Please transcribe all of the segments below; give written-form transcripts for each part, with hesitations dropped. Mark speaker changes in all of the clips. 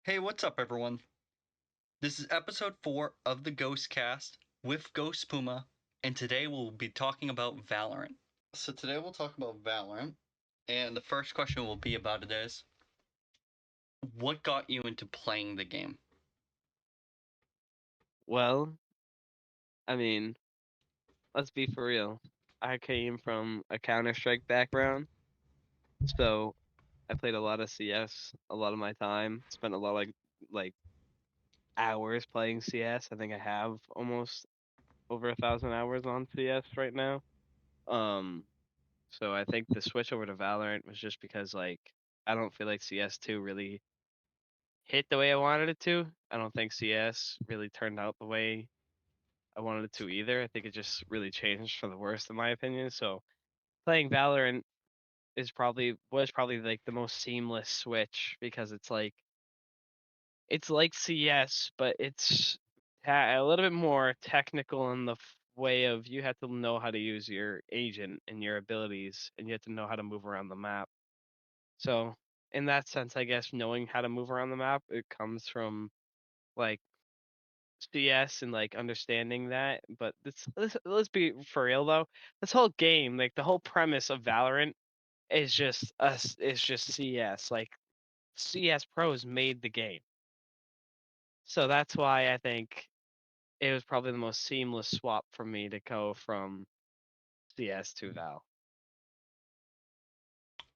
Speaker 1: Hey, what's up, everyone? This is episode 4 of the Ghost Cast with Ghost Puma, and today we'll be talking about Valorant. So, today we'll talk about Valorant, and the first question will be about it is what got you into playing the game?
Speaker 2: Well, I mean, let's be for real. I came from a Counter-Strike background, so I played a lot of CS a lot of my time. Spent a lot of like hours playing CS. I think I have almost over 1,000 hours on CS right now. Um, so I think the switch over to Valorant was just because I don't feel like CS2 really hit the way I wanted it to. I don't think CS really turned out the way I wanted it to either. I think it just really changed for the worst in my opinion. So playing Valorant was probably like the most seamless switch because it's like CS, but it's a little bit more technical in the way of you have to know how to use your agent and your abilities, and you have to know how to move around the map. So in that sense, I guess knowing how to move around the map, it comes from like CS and like understanding that. But let's be for real though. This whole game, like the whole premise of Valorant is just us. It's just CS. Like CS pros made the game, so that's why I think it was probably the most seamless swap for me to go from CS to Val.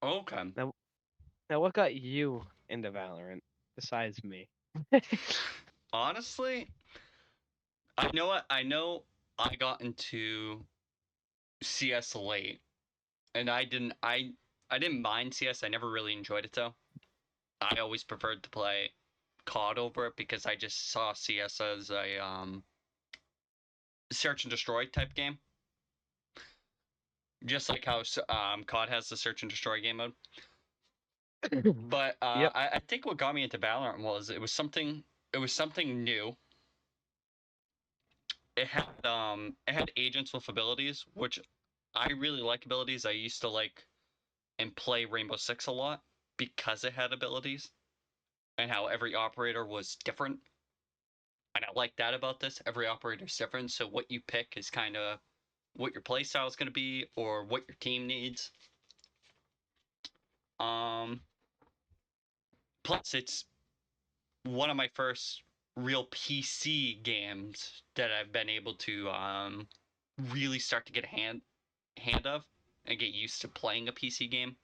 Speaker 1: Okay.
Speaker 2: Now, now, what got you into Valorant besides me?
Speaker 1: Honestly, I know I got into CS late, and I didn't mind CS. I never really enjoyed it though. I always preferred to play COD over it because I just saw CS as a search and destroy type game, just like how COD has the search and destroy game mode. But
Speaker 2: Yep.
Speaker 1: I think what got me into Valorant was it was something new. It had agents with abilities, which I really like abilities. I used to like and play Rainbow Six a lot because it had abilities and how every operator was different. And I like that about this. Every operator is different, so what you pick is kind of what your playstyle is going to be or what your team needs. Um, Plus, it's one of my first real PC games that I've been able to really start to get a hand of and get used to playing a PC game.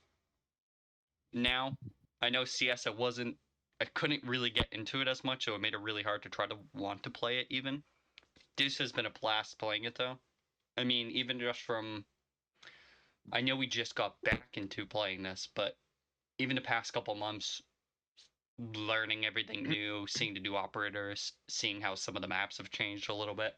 Speaker 1: Now, I know CS I couldn't really get into it as much, so it made it really hard to try to want to play it even. This has been a blast playing it though. I mean, even just from I know we just got back into playing this, but even the past couple months, learning everything new, seeing the new operators, seeing how some of the maps have changed a little bit.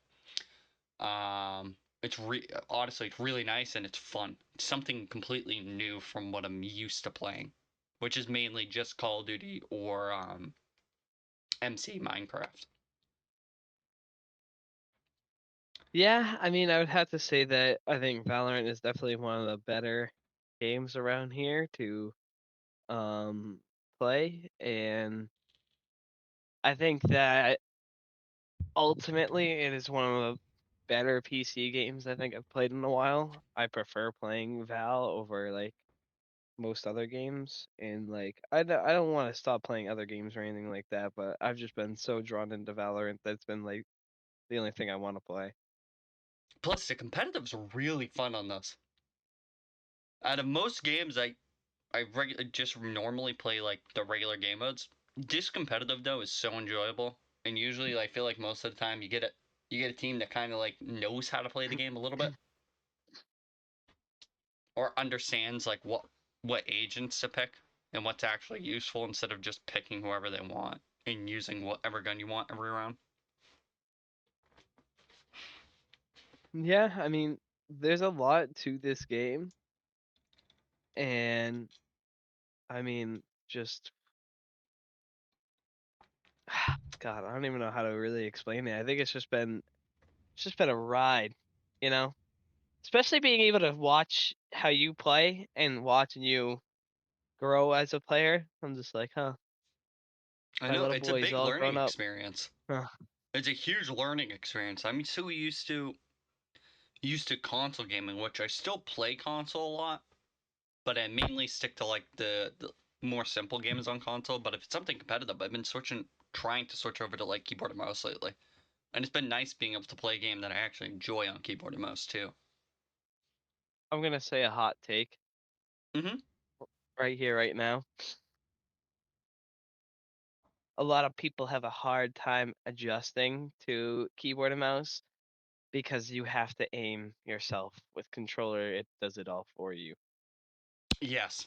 Speaker 1: Honestly, it's really nice and it's fun. It's something completely new from what I'm used to playing, which is mainly just Call of Duty or MC Minecraft.
Speaker 2: Yeah, I mean, I would have to say that I think Valorant is definitely one of the better games around here to um play, and I think that ultimately it is one of the better PC games I think I've played in a while. I prefer playing Val over like most other games, and like I don't want to stop playing other games or anything like that, but I've just been so drawn into Valorant that it's been like the only thing I want to play.
Speaker 1: Plus, the competitives are really fun on this. Out of most games, just normally play like the regular game modes. This competitive though is so enjoyable, and usually I feel like most of the time you get a team that kind of like knows how to play the game a little bit or understands like what agents to pick and what's actually useful instead of just picking whoever they want and using whatever gun you want every round.
Speaker 2: Yeah, I mean, there's a lot to this game, and I mean, just God, I don't even know how to really explain it. I think it's just been a ride, you know? Especially being able to watch how you play and watching you grow as a player. I'm just like, huh.
Speaker 1: I
Speaker 2: My
Speaker 1: know
Speaker 2: little
Speaker 1: it's a
Speaker 2: boy's
Speaker 1: big
Speaker 2: all
Speaker 1: learning
Speaker 2: grown up.
Speaker 1: experience.
Speaker 2: Huh.
Speaker 1: It's a huge learning experience. I'm so used to console gaming, which I still play console a lot, but I mainly stick to like the more simple games on console. But if it's something competitive, I've been trying to switch over to like keyboard and mouse lately, and it's been nice being able to play a game that I actually enjoy on keyboard and mouse too.
Speaker 2: I'm gonna say a hot take
Speaker 1: Mm-hmm.
Speaker 2: right here, right now. A lot of people have a hard time adjusting to keyboard and mouse because you have to aim yourself. With controller, it does it all for you.
Speaker 1: Yes.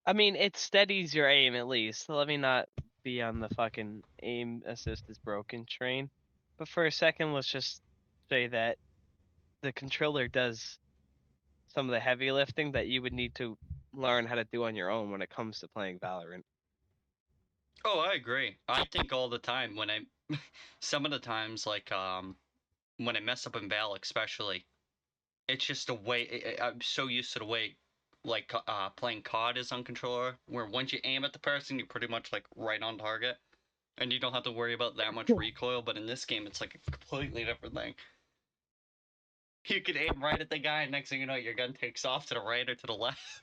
Speaker 2: I mean, it steadies your aim at least. Let me not be on the fucking aim assist is broken train. But for a second, let's just say that the controller does some of the heavy lifting that you would need to learn how to do on your own when it comes to playing Valorant.
Speaker 1: Oh, I agree. I think all the time when I, some of the times like when I mess up in Val especially, it's just the way I'm so used to the way like playing COD is on controller, where once you aim at the person, you're pretty much like right on target, and you don't have to worry about that much recoil. But in this game, it's like a completely different thing. You can aim right at the guy, and next thing you know, your gun takes off to the right or to the left.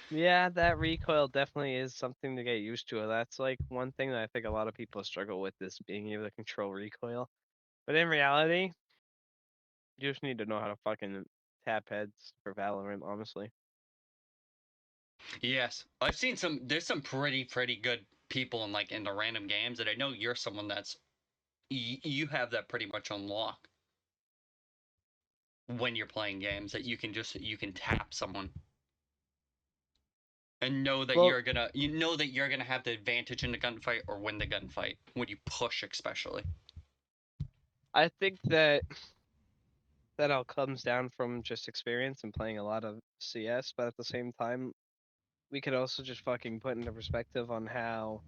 Speaker 2: Yeah, that recoil definitely is something to get used to. That's like one thing that I think a lot of people struggle with is being able to control recoil. But in reality, you just need to know how to fucking tap heads for Valorant, honestly.
Speaker 1: Yes, I've seen some. There's some pretty good people in like in the random games, and I know you're someone that's you have that pretty much on lock when you're playing games that you can tap someone and know that
Speaker 2: Well,
Speaker 1: you're gonna have the advantage in the gunfight or win the gunfight when you push especially.
Speaker 2: I think that all comes down from just experience and playing a lot of CS, but at the same time, we could also just fucking put into perspective on how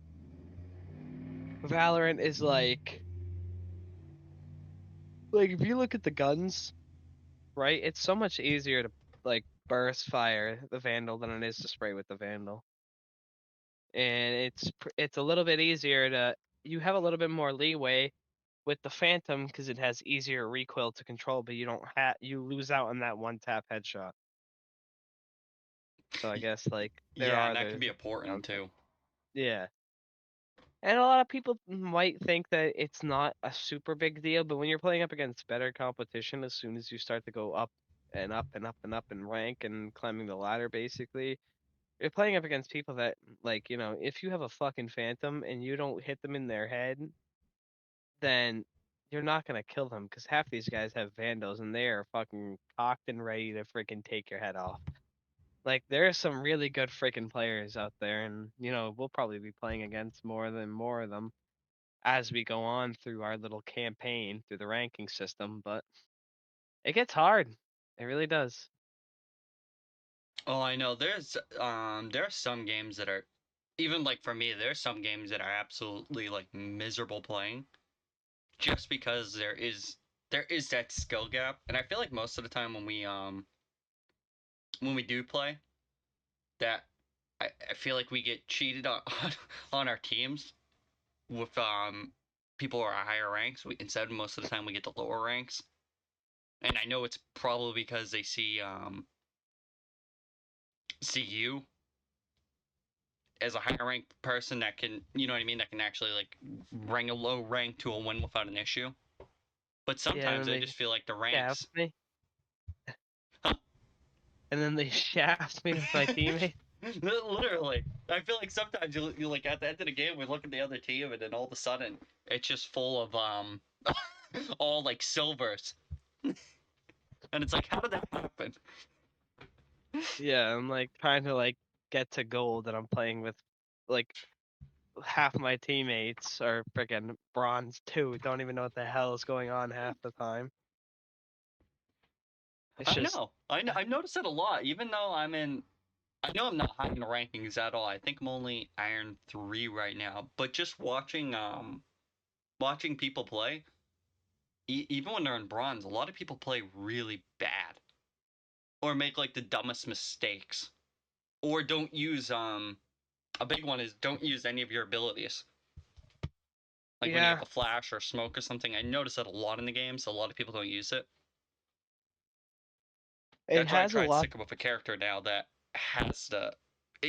Speaker 2: Valorant is like if you look at the guns, right? It's so much easier to like burst fire the Vandal than it is to spray with the Vandal. And it's a little bit easier to you have a little bit more leeway with the Phantom because it has easier recoil to control, but you lose out on that one tap headshot. So I guess like there
Speaker 1: Yeah, and
Speaker 2: are
Speaker 1: that can
Speaker 2: the
Speaker 1: be important
Speaker 2: downsides.
Speaker 1: too.
Speaker 2: Yeah. And a lot of people might think that it's not a super big deal, but when you're playing up against better competition, as soon as you start to go up and up and up and up in rank and climbing the ladder, basically, you're playing up against people that, like, if you have a fucking phantom and you don't hit them in their head, then you're not gonna kill them because half these guys have vandals and they are fucking cocked and ready to freaking take your head off. Like there are some really good freaking players out there, and we'll probably be playing against more of them as we go on through our little campaign through the ranking system, but it gets hard. It really does.
Speaker 1: Oh, I know. There are some games that are even like for me. There's some games that are absolutely like miserable playing just because there is that skill gap, and I feel like most of the time when we do play that I feel like we get cheated on on our teams with people who are higher ranks. Instead, most of the time we get the lower ranks, and I know it's probably because they see you as a higher ranked person that can, you know what I mean, that can actually like bring a low rank to a win without an issue. But
Speaker 2: Yeah, and
Speaker 1: sometimes
Speaker 2: then
Speaker 1: I
Speaker 2: they
Speaker 1: just feel like the
Speaker 2: shaft
Speaker 1: ranks.
Speaker 2: me,
Speaker 1: Huh?
Speaker 2: and then they shaft me with my teammate.
Speaker 1: Literally, I feel like sometimes you like at the end of the game we look at the other team and then all of a sudden it's just full of all like silvers, and it's like how did that happen?
Speaker 2: Yeah, I'm like trying to like get to gold, and I'm playing with like half my teammates are freaking bronze too. Don't even know what the hell is going on half the time. It's
Speaker 1: I
Speaker 2: just
Speaker 1: know, I've noticed it a lot. Even though I know I'm not high in the rankings at all. I think I'm only Iron 3 right now. But just watching people play, even when they're in bronze, a lot of people play really bad or make like the dumbest mistakes or don't use a big one is don't use any of your abilities. Like when you have
Speaker 2: Yeah,
Speaker 1: a flash or smoke or something. I notice that a lot in the game, so a lot of people don't use it.
Speaker 2: it
Speaker 1: That's why I
Speaker 2: has a
Speaker 1: tried
Speaker 2: lot.
Speaker 1: sticking with a character now that has the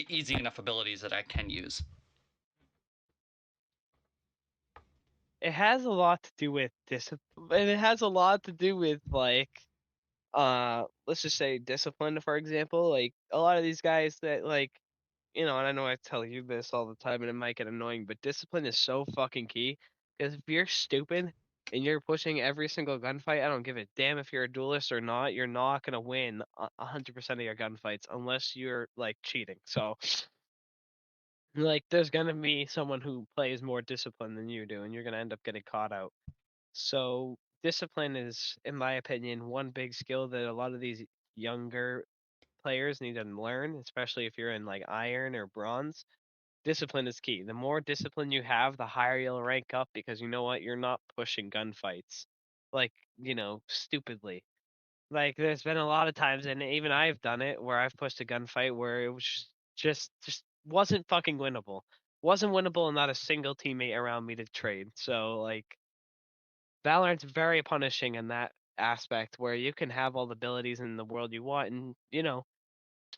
Speaker 1: easy enough abilities that I can use.
Speaker 2: It has a lot to do with discipline. It has a lot to do with like, let's just say discipline, for example. Like a lot of these guys that like, and I know I tell you this all the time, and it might get annoying, but discipline is so fucking key. Because if you're stupid and you're pushing every single gunfight, I don't give a damn if you're a duelist or not. You're not gonna win 100% of your gunfights unless you're like cheating. So like, there's gonna be someone who plays more discipline than you do, and you're gonna end up getting caught out. So discipline is, in my opinion, one big skill that a lot of these younger players need to learn, especially if you're in like iron or bronze. Discipline is key. The more discipline you have, the higher you'll rank up because you know what? You're not pushing gunfights like, stupidly. Like there's been a lot of times, and even I've done it, where I've pushed a gunfight where it was just wasn't fucking winnable. Wasn't winnable and not a single teammate around me to trade. So like Valorant's very punishing in that aspect where you can have all the abilities in the world you want, and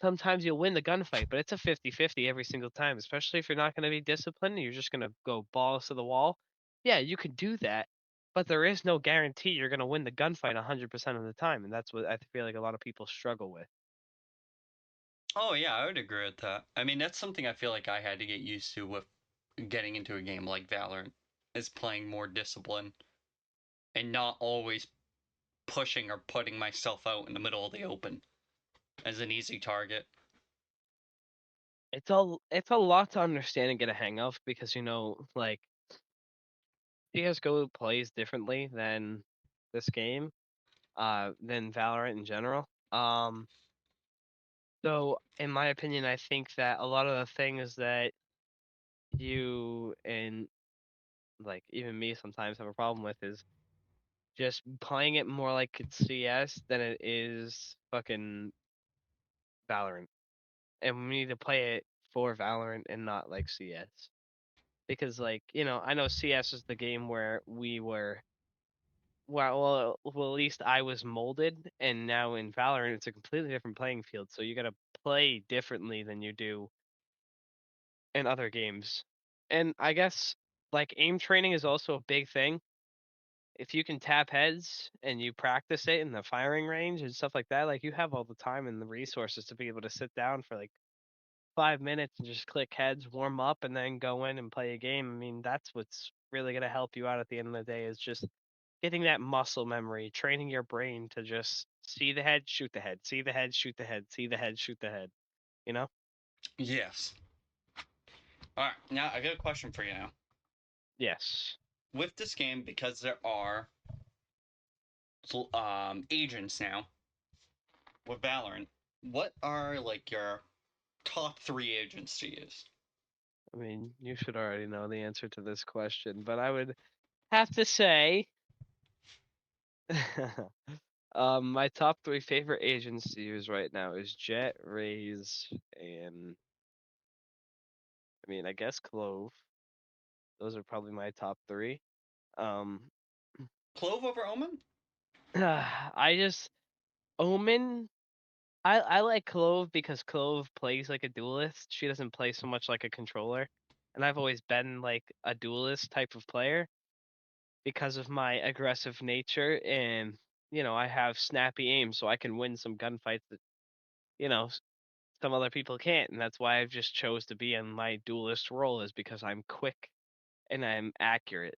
Speaker 2: sometimes you'll win the gunfight, but it's a 50-50 every single time, especially if you're not going to be disciplined and you're just going to go balls to the wall. Yeah, you can do that, but there is no guarantee you're going to win the gunfight 100% of the time, and that's what I feel like a lot of people struggle with.
Speaker 1: Oh yeah, I would agree with that. I mean, that's something I feel like I had to get used to with getting into a game like Valorant, is playing more discipline and not always pushing or putting myself out in the middle of the open as an easy target.
Speaker 2: It's a lot to understand and get a hang of because like CS:GO plays differently than this game, than Valorant in general. So in my opinion, I think that a lot of the things that you and like even me sometimes have a problem with is just playing it more like it's CS than it is fucking Valorant. And we need to play it for Valorant and not like CS. Because like, I know CS is the game where we were well, at least I was molded, and now in Valorant it's a completely different playing field. So you gotta play differently than you do in other games. And I guess like aim training is also a big thing. If you can tap heads and you practice it in the firing range and stuff like that, like you have all the time and the resources to be able to sit down for like 5 minutes and just click heads, warm up, and then go in and play a game. I mean, that's what's really gonna help you out at the end of the day is just getting that muscle memory, training your brain to just see the head, shoot the head, see the head, shoot the head, see the head, shoot the head. You know?
Speaker 1: Yes. All right, now I got a question for you now.
Speaker 2: Yes.
Speaker 1: With this game, because there are agents now with Valorant, what are like your top three agents to use?
Speaker 2: I mean, you should already know the answer to this question, but I would have to say my top three favorite agents to use right now is Jet, Raze, and I mean I guess Clove. Those are probably my top three. Um
Speaker 1: Clove over Omen?
Speaker 2: I just Omen I like Clove because Clove plays like a duelist. She doesn't play so much like a controller. And I've always been like a duelist type of player because of my aggressive nature and I have snappy aim so I can win some gunfights that you know s- some other people can't, and that's why I've just chose to be in my duelist role is because I'm quick and I'm accurate.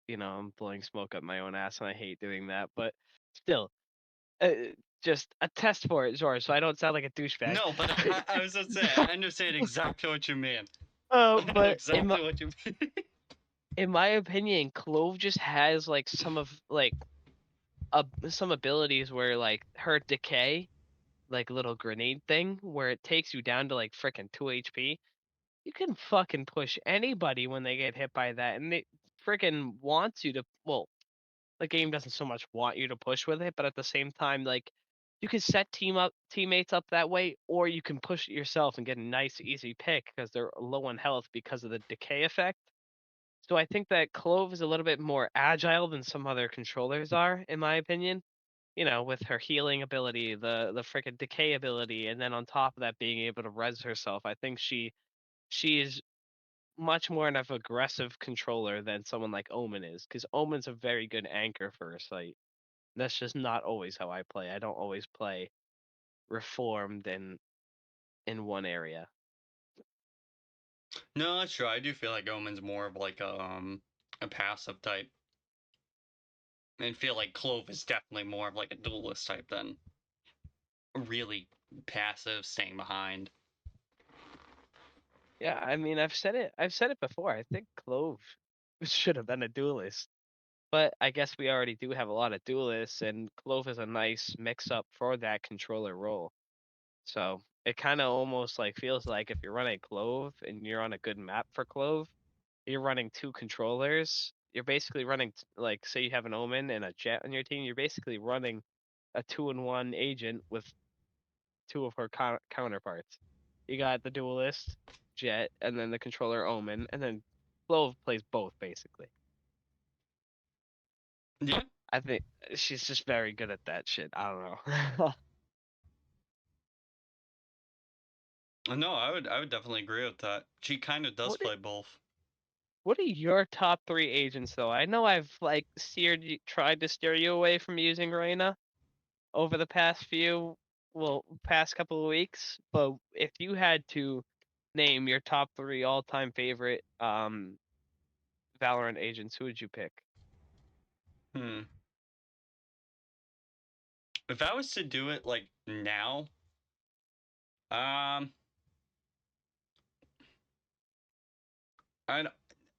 Speaker 2: I'm blowing smoke up my own ass and I hate doing that, but still, uh, just a test for it, George, so I don't sound like a douchebag.
Speaker 1: No, but I was gonna say I understand exactly what you mean. I know
Speaker 2: But
Speaker 1: exactly what you mean.
Speaker 2: in my opinion, Clove just has like some of like some abilities where like her decay, like little grenade thing, where it takes you down to like frickin' 2 HP. You can fucking push anybody when they get hit by that, and it frickin' wants you to. Well, the game doesn't so much want you to push with it, but at the same time, like you can set teammates up that way, or you can push it yourself and get a nice easy pick because they're low on health because of the decay effect. So I think that Clove is a little bit more agile than some other controllers are, in my opinion. With her healing ability, the frickin' decay ability, and then on top of that being able to res herself. I think she is much more of an aggressive controller than someone like Omen is, because Omen's a very good anchor for a site. That's just not always how I play. I don't always play reformed in one area.
Speaker 1: No, that's true. I do feel like Omen's more of like a passive type, and feel like Clove is definitely more of like a duelist type than really passive, staying behind.
Speaker 2: Yeah, I mean, I've said it before. I think Clove should have been a duelist, but I guess we already do have a lot of duelists, and Clove is a nice mix up for that controller role. So it kind of almost like feels like if you're running Clove and you're on a good map for Clove, you're running two controllers. You're basically running like, say you have an Omen and a Jet on your team. You're basically running a 2-in-1 agent with two of her counterparts. You got the duelist Jet, and then the controller Omen, and then Clove plays both basically.
Speaker 1: Yeah.
Speaker 2: I think she's just very good at that shit. I don't know.
Speaker 1: No, I would definitely agree with that. She kind of does
Speaker 2: what
Speaker 1: play both.
Speaker 2: What are your top 3 agents though? I know I've like tried to steer you away from using Reyna over the past couple of weeks, but if you had to name your top 3 all-time favorite Valorant agents, who would you pick?
Speaker 1: Hmm. If I was to do it like now, um, I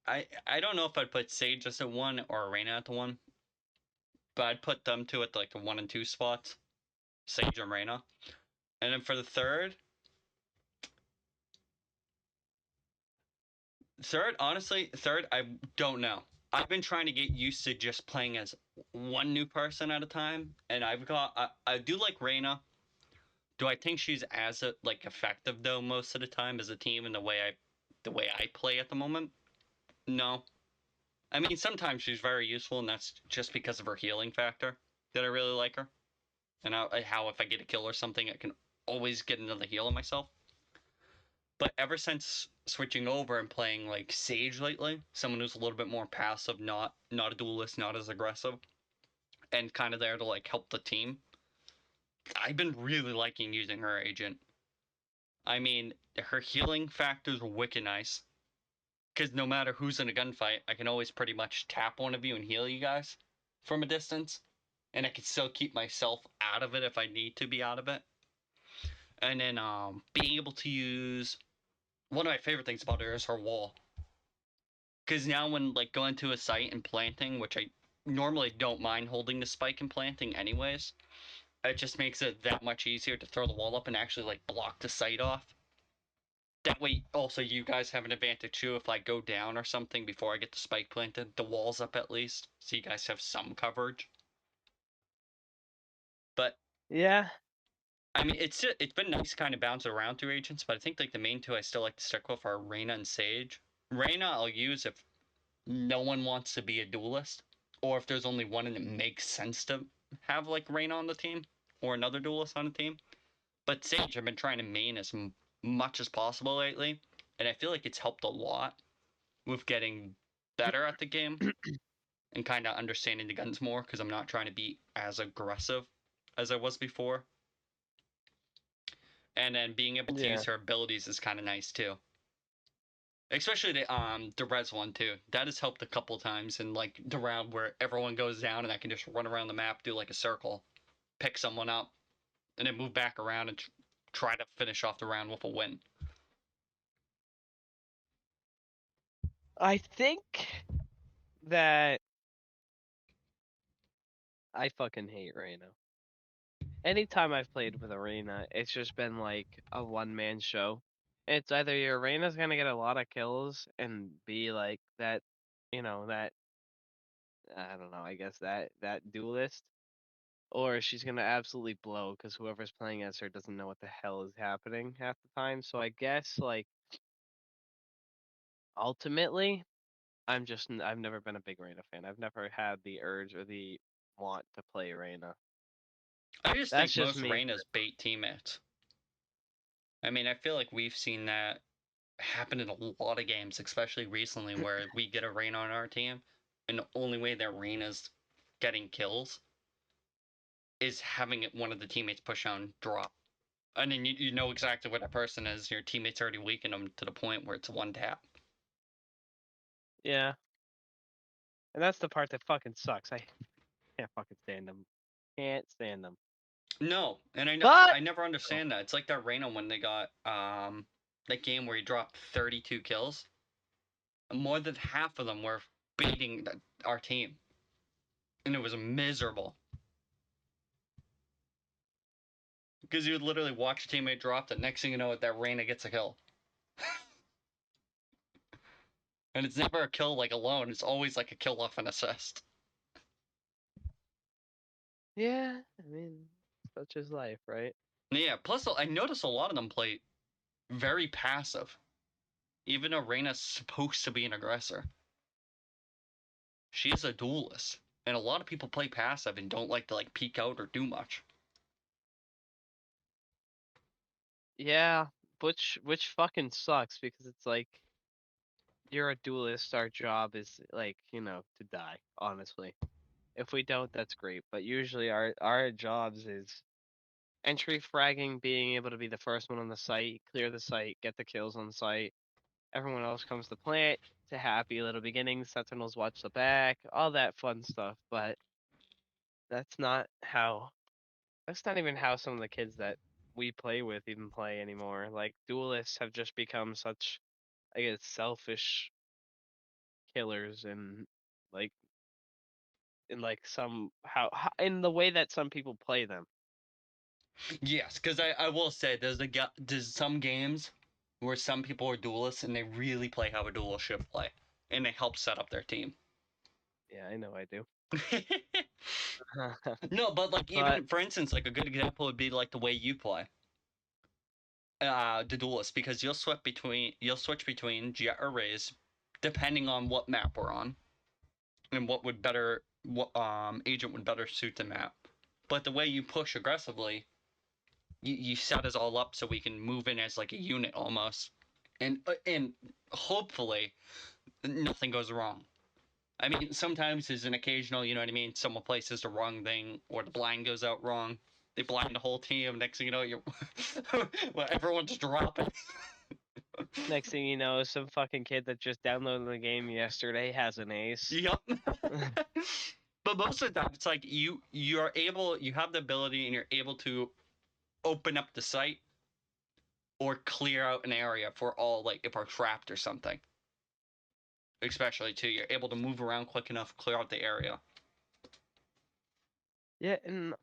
Speaker 1: I don't know if I'd put Sage as a one or Reyna at the one, but I'd put them two at like the 1 and 2 spots, Sage and Reyna. And then for the honestly, I don't know. I've been trying to get used to just playing as one new person at a time, and I do like Reyna. Do I think she's as like effective though most of the time as a team in the way I play at the moment? No. I mean, sometimes she's very useful, and that's just because of her healing factor that I really like her. And how if I get a kill or something, I can always get another heal on myself. But ever since switching over and playing like Sage lately, someone who's a little bit more passive, not a duelist, not as aggressive, and kind of there to like help the team, I've been really liking using her agent. I mean, her healing factor's wicked nice. Because no matter who's in a gunfight, I can always pretty much tap one of you and heal you guys from a distance. And I can still keep myself out of it if I need to be out of it. And then being able to use one of my favorite things about her is her wall. Because now when like going to a site and planting, which I normally don't mind holding the spike and planting anyways, it just makes it that much easier to throw the wall up and actually like block the site off. That way, also you guys have an advantage too. If I go down or something before I get the spike planted, the wall's up at least, so you guys have some coverage. But
Speaker 2: Yeah,
Speaker 1: I mean, it's been nice kind of bounce around through agents, but I think like the main two I still like to stick with are Reyna and Sage. Reyna I'll use if no one wants to be a duelist, or if there's only one and it makes sense to have like Reyna on the team or another duelist on the team. But Sage I've been trying to main as much as possible lately, and I feel like it's helped a lot with getting better at the game and kind of understanding the guns more because I'm not trying to be as aggressive as I was before. And then being able to
Speaker 2: yeah.
Speaker 1: use her abilities is kind of nice too. Especially the res one too. That has helped a couple times in like the round where everyone goes down and I can just run around the map, do like a circle, pick someone up, and then move back around and try to finish off the round with a win.
Speaker 2: I think that I fucking hate Reyna. Anytime I've played with Arena, it's just been like a one-man show. It's either your Arena's gonna get a lot of kills and be like that, that I don't know, I guess that duelist, or she's gonna absolutely blow because whoever's playing as her doesn't know what the hell is happening half the time. So I guess like ultimately, I've never been a big Reina fan. I've never had the urge or the want to play Reina.
Speaker 1: I just
Speaker 2: That's
Speaker 1: think
Speaker 2: just
Speaker 1: most
Speaker 2: me.
Speaker 1: Reyna's bait teammates. I mean, I feel like we've seen that happen in a lot of games, especially recently, where we get a Reyna on our team, and the only way that Reyna's getting kills is having one of the teammates push on drop. And then you know exactly what that person is. Your teammate's already weakened them to the point where it's a one tap.
Speaker 2: Yeah, and that's the part that fucking sucks. I can't fucking stand them. Can't stand them.
Speaker 1: No, and
Speaker 2: But
Speaker 1: I never
Speaker 2: oh,
Speaker 1: understand that. It's like that Reyna when they got that game where he dropped 32 kills. More than half of them were baiting our team, and it was miserable because you would literally watch a teammate drop. The next thing you know, that Reyna gets a kill, and it's never a kill like alone. It's always like a kill off an assist.
Speaker 2: yeah, I mean, such is life, right?
Speaker 1: Yeah. Plus, I noticed a lot of them play very passive, even though Reyna's supposed to be an aggressor. She is a duelist, and a lot of people play passive and don't like to like peek out or do much.
Speaker 2: Yeah, which fucking sucks because it's like you're a duelist. Our job is like to die. Honestly, if we don't, that's great. But usually our jobs is entry fragging, being able to be the first one on the site, clear the site, get the kills on site. Everyone else comes to plant to happy little beginnings. Sentinels watch the back, all that fun stuff. But that's not how. That's not even how some of the kids that we play with even play anymore. Like duelists have just become such, I guess, selfish killers and like in like some how in the way that some people play them.
Speaker 1: Yes, because I will say there's some games where some people are duelists and they really play how a duelist should play, and they help set up their team.
Speaker 2: Yeah, I know I do.
Speaker 1: No, but like
Speaker 2: But
Speaker 1: even for instance, like a good example would be like the way you play the duelist, because you'll switch between Jet or Raze depending on what map we're on and what agent would better suit the map. But the way you push aggressively, you set us all up so we can move in as like a unit almost, and hopefully nothing goes wrong. I mean, sometimes there's an occasional, you know what I mean, someone places the wrong thing or the blind goes out wrong. They blind the whole team. Next thing you know, you're well, everyone's dropping.
Speaker 2: next thing you know, some fucking kid that just downloaded the game yesterday has an ace.
Speaker 1: Yep. But most of the time, it's like you have the ability and you're able to open up the site or clear out an area for all, like if we're trapped or something. Especially too, you're able to move around quick enough, clear out the area.
Speaker 2: Yeah, and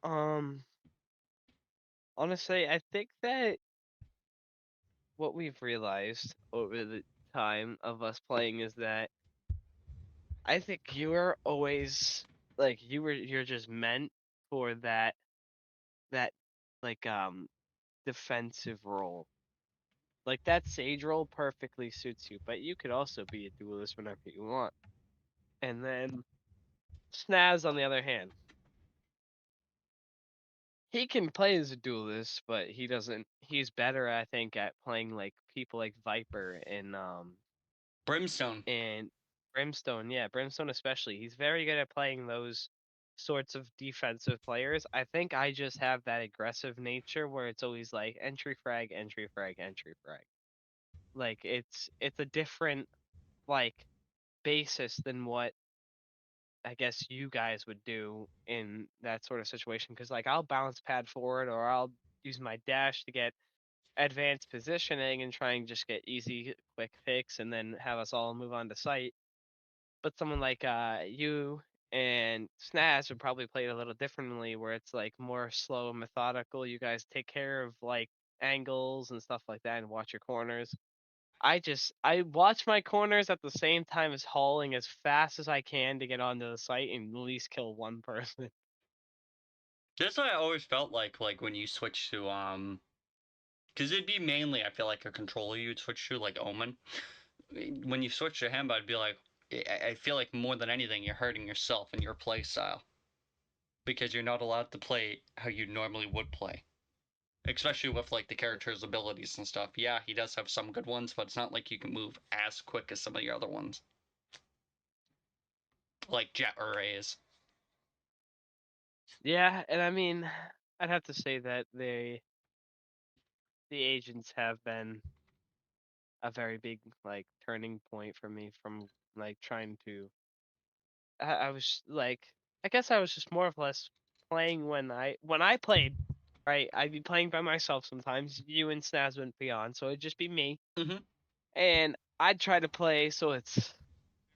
Speaker 2: honestly, I think that what we've realized over the time of us playing is that I think you are always like you're just meant for that like defensive role. Like that sage role perfectly suits you, but you could also be a duelist whenever you want. And then Snaz on the other hand, he can play as a duelist, but he doesn't he's better I think at playing like people like Viper
Speaker 1: Brimstone.
Speaker 2: and Brimstone, yeah, Brimstone especially. He's very good at playing those sorts of defensive players. I think I just have that aggressive nature where it's always like entry frag, entry frag, entry frag. Like it's a different like basis than what I guess you guys would do in that sort of situation because like I'll bounce pad forward or I'll use my dash to get advanced positioning and try and just get easy quick picks and then have us all move on to site. But someone like you and Snaz would probably play it a little differently, where it's like more slow and methodical. You guys take care of like angles and stuff like that, and watch your corners. I watch my corners at the same time as hauling as fast as I can to get onto the site and at least kill one person.
Speaker 1: That's what I always felt like when you switch to because it'd be mainly I feel like a controller you'd switch to like Omen. When you switch to him, I'd be like, I feel like more than anything you're hurting yourself and your play style because you're not allowed to play how you normally would play. Especially with like the character's abilities and stuff. Yeah, he does have some good ones, but it's not like you can move as quick as some of the other ones, like jet arrays.
Speaker 2: Yeah, and I mean, I'd have to say that the agents have been a very big like turning point for me from like trying to. I was like, I guess I was just more or less playing when I played. Right, I'd be playing by myself sometimes. You and Snaz wouldn't be on, so it'd just be me,
Speaker 1: Mm-hmm.
Speaker 2: and I'd try to play so it's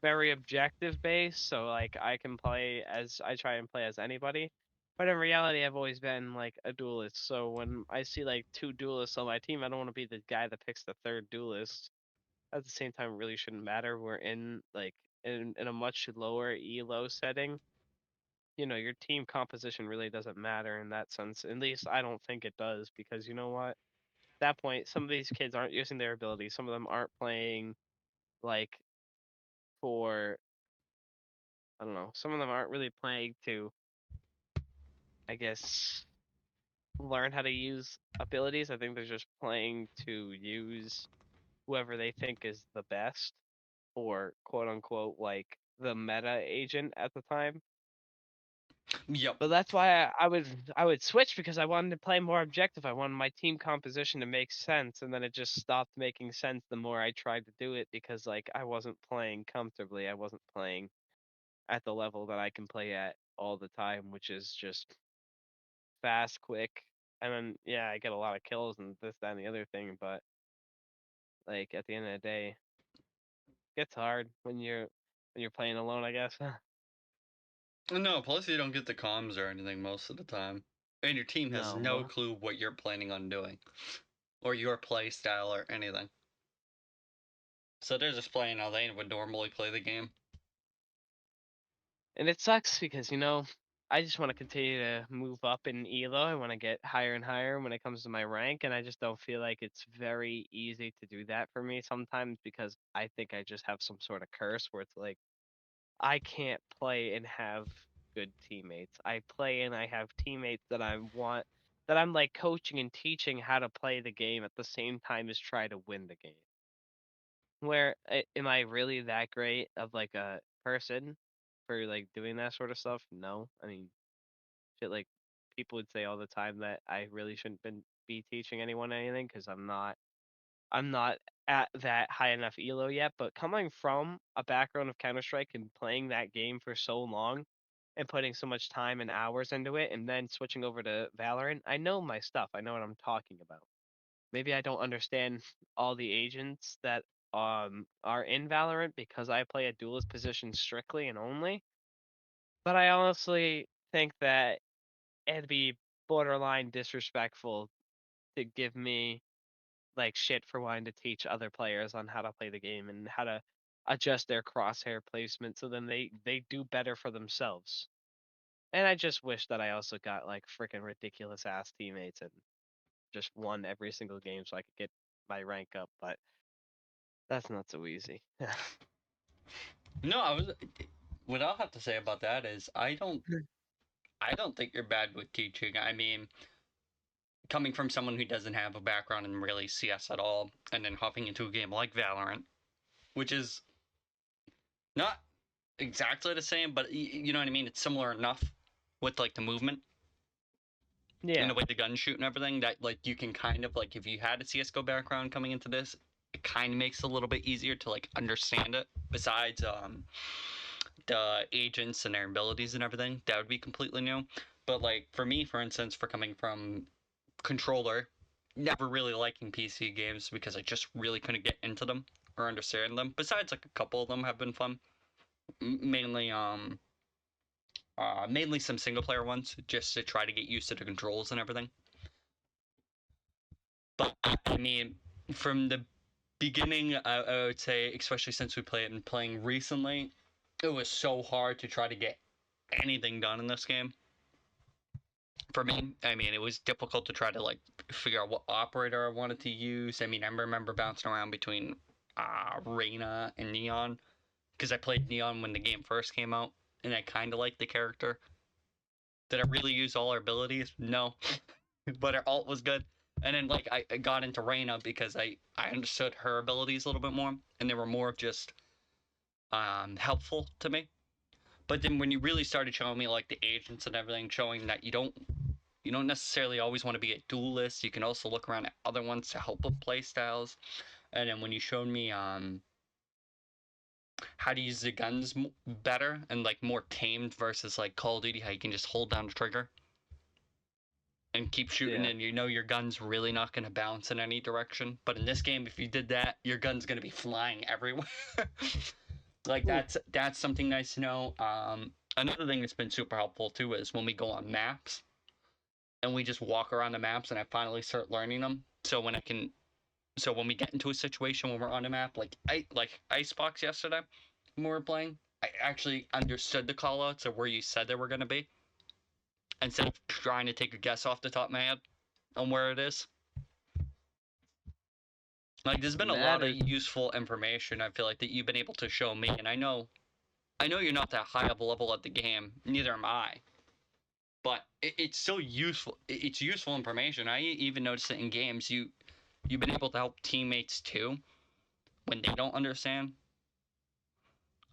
Speaker 2: very objective based, so like I try and play as anybody. But in reality, I've always been like a duelist. So when I see like two duelists on my team, I don't want to be the guy that picks the third duelist. At the same time, it really shouldn't matter. We're in like in a much lower elo setting. Your team composition really doesn't matter in that sense. At least I don't think it does, because you know what? At that point, some of these kids aren't using their abilities. Some of them aren't playing like for I don't know. Some of them aren't really playing to, I guess, learn how to use abilities. I think they're just playing to use whoever they think is the best, or quote unquote like the meta agent at the time.
Speaker 1: Yep.
Speaker 2: But that's why I would switch, because I wanted to play more objective. I wanted my team composition to make sense, and then it just stopped making sense the more I tried to do it, because like I wasn't playing comfortably. I wasn't playing at the level that I can play at all the time, which is just fast, quick, and then yeah, I get a lot of kills and this, that, and the other thing. But like at the end of the day, it gets hard when you're playing alone, I guess.
Speaker 1: No, plus you don't get the comms or anything most of the time. And your team has
Speaker 2: No,
Speaker 1: no clue what you're planning on doing. Or your play style or anything. So they're just playing how they would normally play the game.
Speaker 2: and it sucks because I just want to continue to move up in elo. I want to get higher and higher when it comes to my rank, and I just don't feel like it's very easy to do that for me sometimes, because I think I just have some sort of curse where it's like I can't play and have good teammates. I play and I have teammates that I'm like coaching and teaching how to play the game at the same time as try to win the game. Am I really that great of like a person for like doing that sort of stuff? No. I mean, shit, like people would say all the time that I really shouldn't be teaching anyone anything, because I'm not at that high enough elo yet. But coming from a background of Counter Strike and playing that game for so long and putting so much time and hours into it, and then switching over to Valorant, I know my stuff. I know what I'm talking about. Maybe I don't understand all the agents that are in Valorant, because I play a duelist position strictly and only. But I honestly think that it'd be borderline disrespectful to give me like shit for wanting to teach other players on how to play the game and how to adjust their crosshair placement so then they do better for themselves. And I just wish that I also got like freaking ridiculous ass teammates and just won every single game so I could get my rank up, but that's not so easy.
Speaker 1: No, what I'll have to say about that is I don't think you're bad with teaching. I mean, coming from someone who doesn't have a background in really CS at all, and then hopping into a game like Valorant, which is not exactly the same, but you know what I mean? It's similar enough with like the movement and
Speaker 2: Yeah.
Speaker 1: the way the guns shoot and everything that like you can kind of like if you had a CS:GO background coming into this, it kind of makes it a little bit easier to like understand it. Besides the agents and their abilities and everything, that would be completely new. But like for me, for instance, for coming from controller, never really liking PC games because I just really couldn't get into them or understand them. Besides, like a couple of them have been fun. Mainly, mainly some single player ones, just to try to get used to the controls and everything. But I mean, from the beginning, I would say, especially since we played and playing recently, it was so hard to try to get anything done in this game. for me. I mean, it was difficult to try to like figure out what operator I wanted to use. I mean, I remember bouncing around between Reyna and Neon because I played Neon when the game first came out, and I kind of liked the character. Did I really use all her abilities? No, but her ult was good. And then like I got into Reyna because I understood her abilities a little bit more, and they were more of just helpful to me. But then when you really started showing me like the agents and everything, showing that you don't necessarily always want to be a duelist. You can also look around at other ones to help with playstyles. And then when you showed me how to use the guns better and like more tamed versus like Call of Duty, how you can just hold down the trigger and keep shooting,
Speaker 2: Yeah.
Speaker 1: and you know your gun's really not going to bounce in any direction. But in this game, if you did that, your gun's going to be flying everywhere. Like
Speaker 2: Hmm.
Speaker 1: that's something nice to know. Another thing that's been super helpful too is when we go on maps and we just walk around the maps, and I finally start learning them. So when we get into a situation when we're on a map, like Icebox yesterday when we were playing, I actually understood the callouts of where you said they were going to be instead of trying to take a guess off the top of my head on where it is. Like there's been
Speaker 2: And
Speaker 1: a
Speaker 2: that
Speaker 1: lot of
Speaker 2: is,
Speaker 1: useful information I feel like that you've been able to show me, and I know you're not that high of a level at the game, neither am I, but it's still useful. It's useful information. I even noticed it in games. You've been able to help teammates too when they don't understand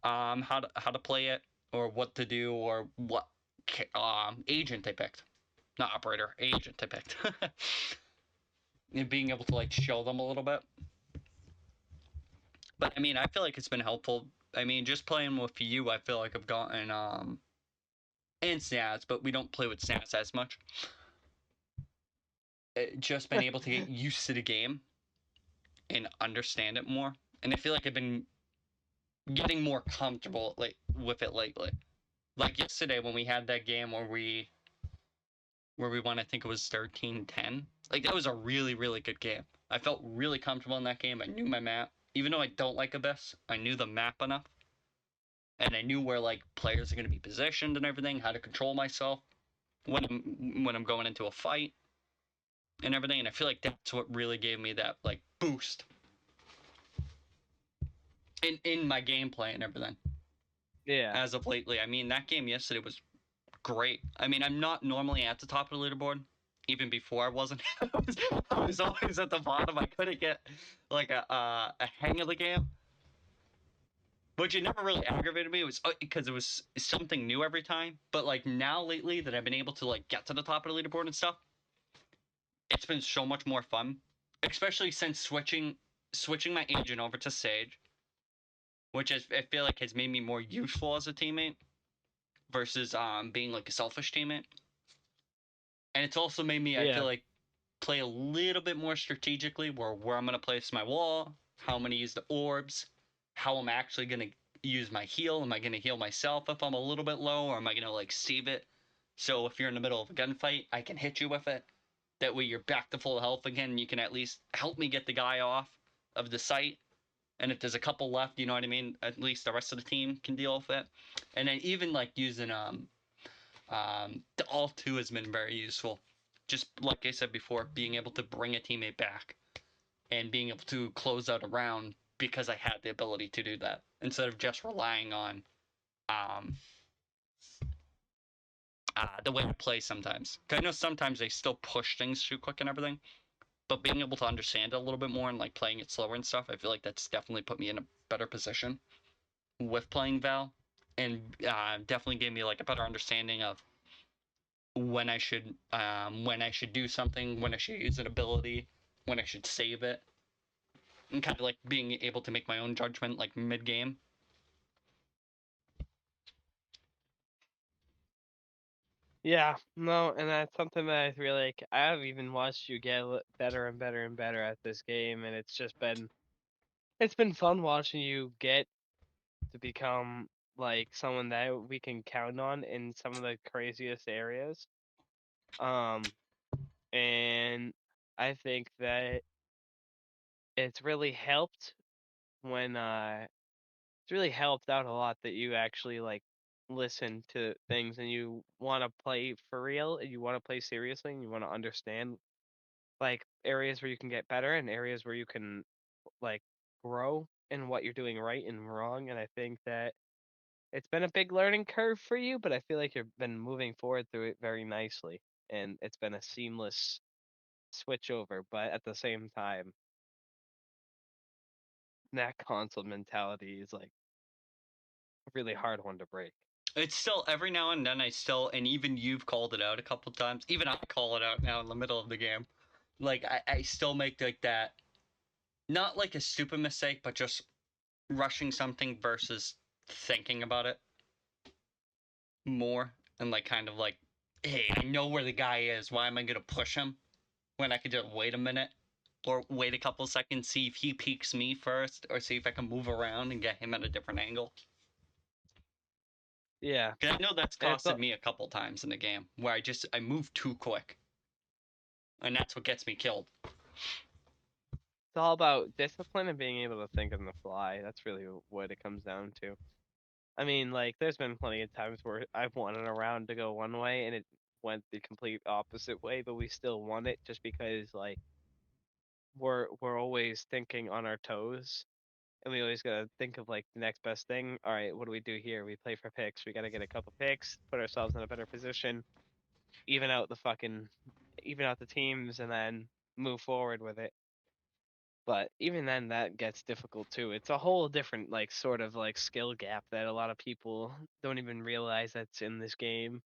Speaker 1: how to play it or what to do or what agent they picked, not operator, agent they picked, and being able to like show them a little bit. But I mean, I feel like it's been helpful. I mean, just playing with you, I feel like I've gotten and Snaz, but we don't play with Snaz as much. Just been able to get used to the game and understand it more, and I feel like I've been getting more comfortable like with it lately. Like yesterday when we had that game where we won, I think it was 13-10. Like that was a really really good game. I felt really comfortable in that game. I knew my map, even though I don't like Abyss. I knew the map enough, and I knew where like players are going to be positioned and everything, how to control myself when I'm going into a fight and everything. And I feel like that's what really gave me that like boost in my gameplay and everything
Speaker 2: yeah.
Speaker 1: as of lately. I mean, that game yesterday was great. I mean, I'm not normally at the top of the leaderboard. Even before I wasn't, I was always at the bottom. I couldn't get like a hang of the game, which it never really aggravated me. It was because it was something new every time. But like now lately that I've been able to like get to the top of the leaderboard and stuff, it's been so much more fun, especially since switching my agent over to Sage, which I feel like has made me more useful as a teammate versus being like a selfish teammate. And it's also made me, I feel
Speaker 2: Yeah.
Speaker 1: like, play a little bit more strategically where I'm gonna place my wall, how I'm gonna use the orbs, how I'm actually gonna use my heal. Am I gonna heal myself if I'm a little bit low, or am I gonna like save it? So if you're in the middle of a gunfight, I can hit you with it. That way you're back to full health again, and you can at least help me get the guy off of the site. And if there's a couple left, you know what I mean? At least the rest of the team can deal with it. And then even like using the alt 2 has been very useful. Just like I said before, being able to bring a teammate back and being able to close out a round because I had the ability to do that instead of just relying on um, the way I play sometimes. 'Cause I know sometimes they still push things too quick and everything, but being able to understand it a little bit more and like playing it slower and stuff, I feel like that's definitely put me in a better position with playing Val, and definitely gave me like a better understanding of when I should do something, when I should use an ability, when I should save it, and kind of like being able to make my own judgment like mid game.
Speaker 2: Yeah. No, and that's something that I really like. I've even watched you get better and better and better at this game, and it's been fun watching you get to become like someone that we can count on in some of the craziest areas. Um, and I think that it's really helped when it's really helped out a lot that you actually like listen to things and you want to play for real and you want to play seriously and you want to understand like areas where you can get better and areas where you can like grow in what you're doing right and wrong. And I think that it's been a big learning curve for you, but I feel like you've been moving forward through it very nicely. And it's been a seamless switch over, but at the same time, that console mentality is like a really hard one to break.
Speaker 1: It's still every now and then I still, and even you've called it out a couple times. Even I call it out now in the middle of the game. Like I still make like that, not like a stupid mistake, but just rushing something versus thinking about it more and like kind of like, hey, I know where the guy is. Why am I gonna push him when I could just wait a minute or wait a couple seconds, see if he peeks me first, or see if I can move around and get him at a different angle.
Speaker 2: Yeah,
Speaker 1: Because I know that's
Speaker 2: and it's
Speaker 1: costed me a couple times in the game where I move too quick, and that's what gets me killed.
Speaker 2: all about discipline and being able to think on the fly. That's really what it comes down to. I mean, like, there's been plenty of times where I've wanted a round to go one way and it went the complete opposite way, but we still won it just because like we're always thinking on our toes and we always gotta think of like the next best thing. All right, what do we do here? We play for picks. We gotta get a couple picks, put ourselves in a better position, even out the fucking, even out the teams, and then move forward with it. But even then, that gets difficult too. It's a whole different like sort of like skill gap that a lot of people don't even realize that's in this game.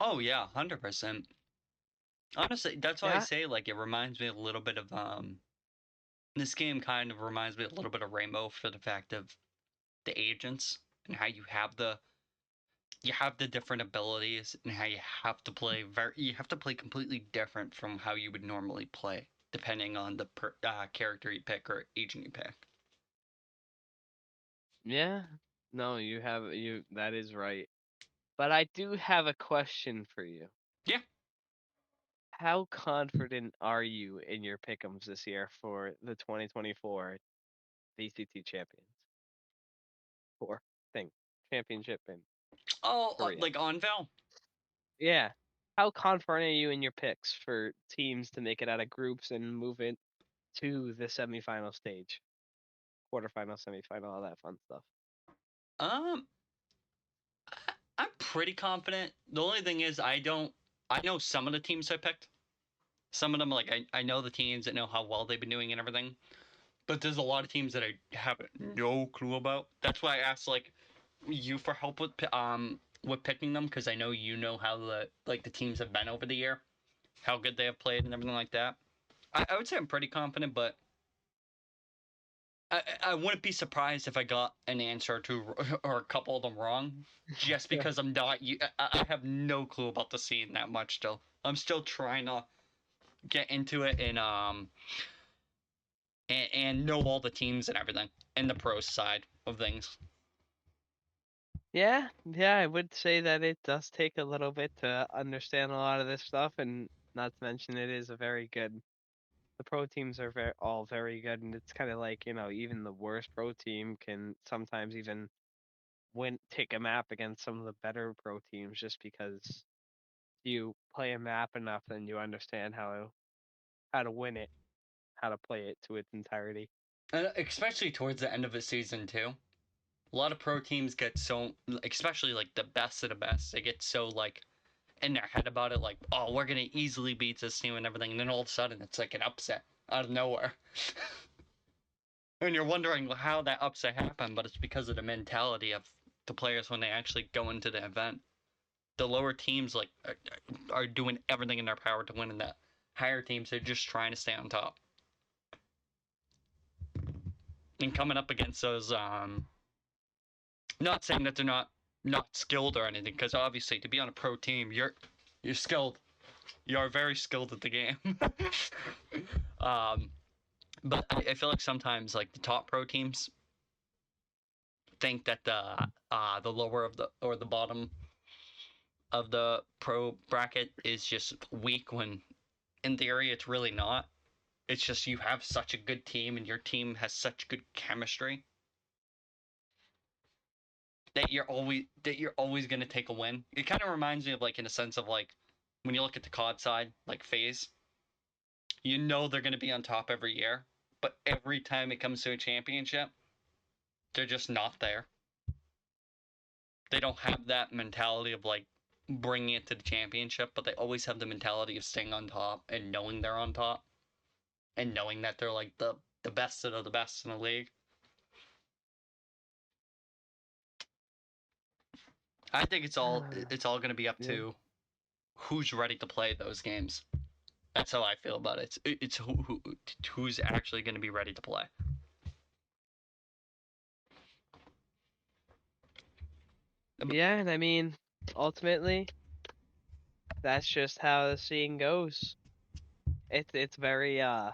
Speaker 1: Oh yeah, 100%. Honestly, that's why I
Speaker 2: Yeah,
Speaker 1: say like it reminds me a little bit of this game kind of reminds me a little bit of Rainbow for the fact of the agents and how you have the different abilities and how you have to play completely different from how you would normally play depending on the character you pick or agent you pick.
Speaker 2: yeah. No, you have you. That is right. But I do have a question for you.
Speaker 1: Yeah.
Speaker 2: How confident are you in your pick'ems this year for the 2024 VCT champions? Four thing championship in
Speaker 1: Oh,
Speaker 2: Korea.
Speaker 1: like on Val.
Speaker 2: Yeah. How confident are you in your picks for teams to make it out of groups and move it to the semifinal stage, quarterfinal, semifinal, all that fun stuff?
Speaker 1: Um, I'm pretty confident. The only thing is, I know some of the teams I picked. Some of them, like I know the teams that know how well they've been doing and everything. But there's a lot of teams that I have no clue about. That's why I asked like you for help with picking them because I know you know how the teams have been over the year, how good they have played and everything like that. I would say I'm pretty confident, but I wouldn't be surprised if I got an answer or two or a couple of them wrong, just because I'm not. I have no clue about the scene that much still. I'm still trying to get into it and know all the teams and everything and the pro side of things.
Speaker 2: Yeah, yeah, I would say that it does take a little bit to understand a lot of this stuff, and not to mention it is a very good. The pro teams are all very good, and it's kind of like even the worst pro team can sometimes even win take a map against some of the better pro teams just because you play a map enough, then you understand how to win it, how to play it to its entirety.
Speaker 1: And especially towards the end of the season too. A lot of pro teams get so, especially like the best of the best, they get so like in their head about it, like, oh, we're gonna easily beat this team and everything, and then all of a sudden it's like an upset out of nowhere, and you're wondering how that upset happened, but it's because of the mentality of the players when they actually go into the event. The lower teams like are doing everything in their power to win, and the higher teams are just trying to stay on top. And coming up against those not saying that they're not skilled or anything, because obviously to be on a pro team, you're skilled. You are very skilled at the game. um, but I feel like sometimes like the top pro teams think that the lower of the or the bottom of the pro bracket is just weak when in theory it's really not. It's just you have such a good team and your team has such good chemistry that you're always gonna take a win. It kind of reminds me of like in a sense of like when you look at the COD side, like FaZe, you know they're gonna be on top every year, but every time it comes to a championship, they're just not there. They don't have that mentality of like bringing it to the championship, but they always have the mentality of staying on top and knowing they're on top and knowing that they're like the best of the best in the league. I think it's all going to be up
Speaker 2: Yeah.
Speaker 1: to who's ready to play those games. That's how I feel about it. It's who's actually going to be ready to play.
Speaker 2: Yeah, and I mean, ultimately, that's just how the scene goes. It's very it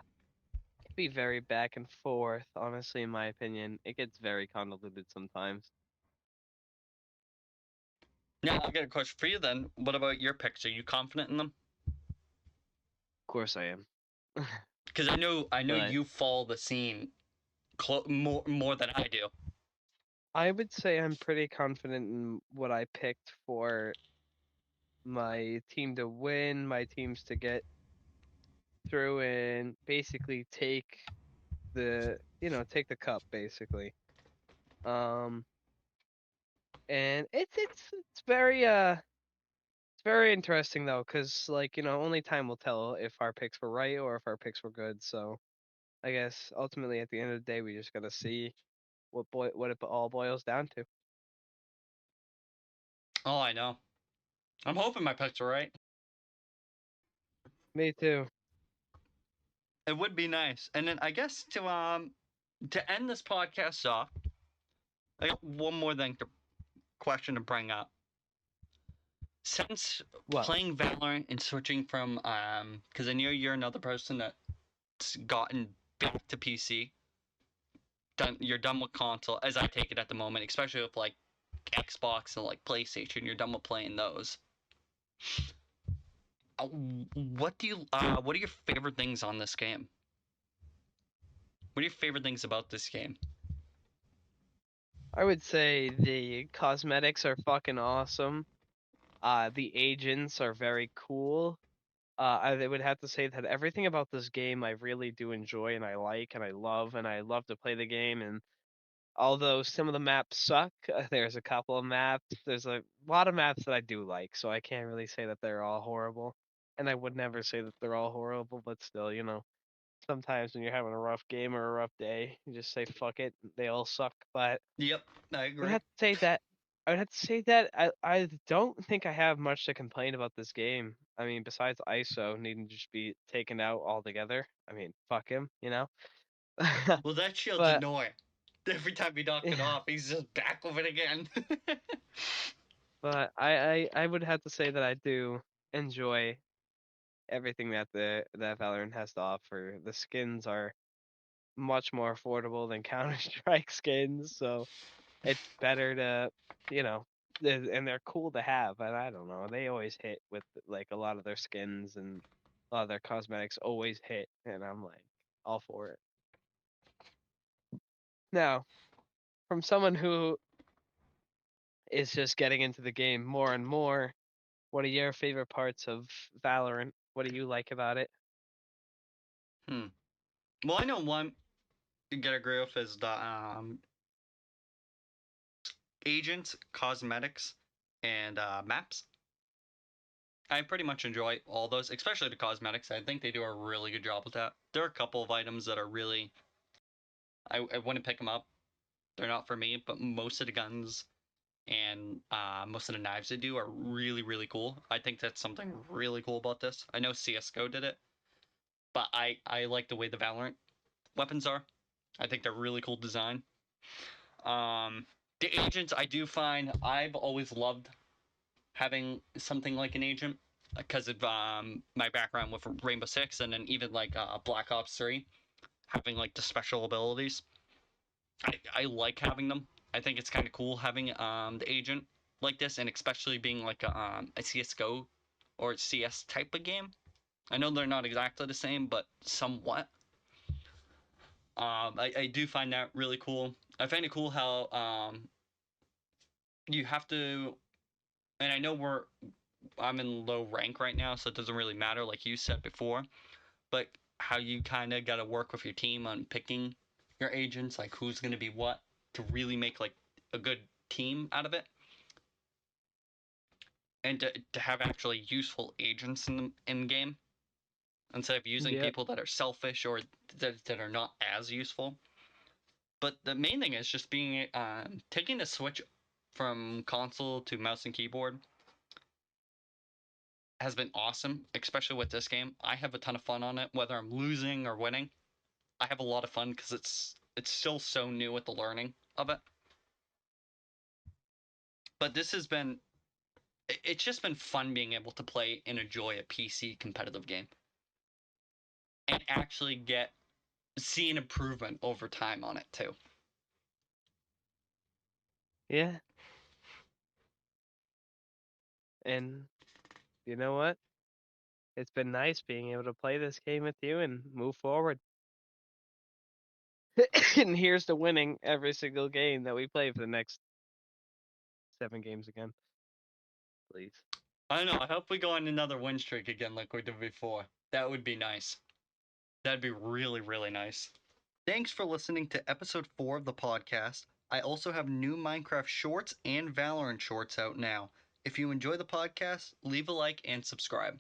Speaker 2: can be very back and forth, honestly, in my opinion. It gets very convoluted sometimes.
Speaker 1: Now I got a question for you then. What about your picks? Are you confident in them?
Speaker 2: Of course I am.
Speaker 1: Because I know
Speaker 2: But
Speaker 1: you follow the scene more than I do.
Speaker 2: I would say I'm pretty confident in what I picked for my team to win, my teams to get through and basically take the cup basically. Um and it's very interesting though, cause like, only time will tell if our picks were right or if our picks were good. So I guess ultimately at the end of the day we just gotta see what it all boils down to.
Speaker 1: Oh, I know. I'm hoping my picks are right.
Speaker 2: Me too.
Speaker 1: It would be nice. And then I guess to end this podcast off, I got one more question to bring up. Since
Speaker 2: What?
Speaker 1: playing Valorant and switching from because I know you're another person that's gotten back to PC, you're done with console, as I take it at the moment, especially with like Xbox and like PlayStation, you're done with playing those. What are your favorite things on this game? What are your favorite things about this game?
Speaker 2: I would say the cosmetics are fucking awesome. The agents are very cool. I would have to say that everything about this game I really do enjoy and I like and I love to play the game. And although some of the maps suck, there's a couple of maps. There's a lot of maps that I do like, so I can't really say that they're all horrible. And I would never say that they're all horrible, but still, sometimes when you're having a rough game or a rough day, you just say fuck it, they all suck. But
Speaker 1: Yep, I
Speaker 2: I would
Speaker 1: agree.
Speaker 2: have to say that I don't think I have much to complain about this game. I mean, besides ISO needing to just be taken out altogether. I mean, fuck him.
Speaker 1: Well, that shield's
Speaker 2: But
Speaker 1: annoying. Every time you knock it
Speaker 2: yeah,
Speaker 1: off, he's just back with it again.
Speaker 2: but I would have to say that I do enjoy everything that Valorant has to offer. The skins are much more affordable than Counter-Strike skins, so it's better to, you know, and they're cool to have. And I don't know, they always hit with like a lot of their skins and a lot of their cosmetics always hit, and I'm like all for it. Now, from someone who is just getting into the game more and more, what are your favorite parts of Valorant? What do you like about it?
Speaker 1: Hmm. Well, I know one you gotta agree with is the agents, cosmetics, and maps. I pretty much enjoy all those, especially the cosmetics. I think they do a really good job with that. There are a couple of items that are really I wouldn't pick them up. They're not for me, but most of the guns and most of the knives they do are really really cool. I think that's something really cool about this. I know CS:GO did it, but I like the way the Valorant weapons are. I think they're really cool design. Um, the agents I do find I've always loved having something like an agent because of my background with Rainbow Six and then even like Black Ops 3, having like the special abilities. I like having them. I think it's kind of cool having the agent like this, and especially being like a CS:GO or CS type of game. I know they're not exactly the same, but somewhat. I do find that really cool. I find it cool how you have to, and I know I'm in low rank right now, so it doesn't really matter, like you said before, but how you kind of got to work with your team on picking your agents, like who's going to be what, to really make like a good team out of it, and to have actually useful agents in the in game instead of using
Speaker 2: Yep.
Speaker 1: people that are selfish or that are not as useful. But the main thing is just being taking the switch from console to mouse and keyboard has been awesome, especially with this game. I have a ton of fun on it, whether I'm losing or winning. I have a lot of fun because it's still so new with the learning of it. But this has been it's just been fun being able to play and enjoy a PC competitive game and actually get see an improvement over time on it too.
Speaker 2: Yeah. And you know what? It's been nice being able to play this game with you and move forward. And here's to winning every single game that we play for the next 7 games again. Please.
Speaker 1: I don't know. I hope we go on another win streak again like we did before. That would be nice. That'd be really, really nice. Thanks for listening to episode 4 of the podcast. I also have new Minecraft shorts and Valorant shorts out now. If you enjoy the podcast, leave a like and subscribe.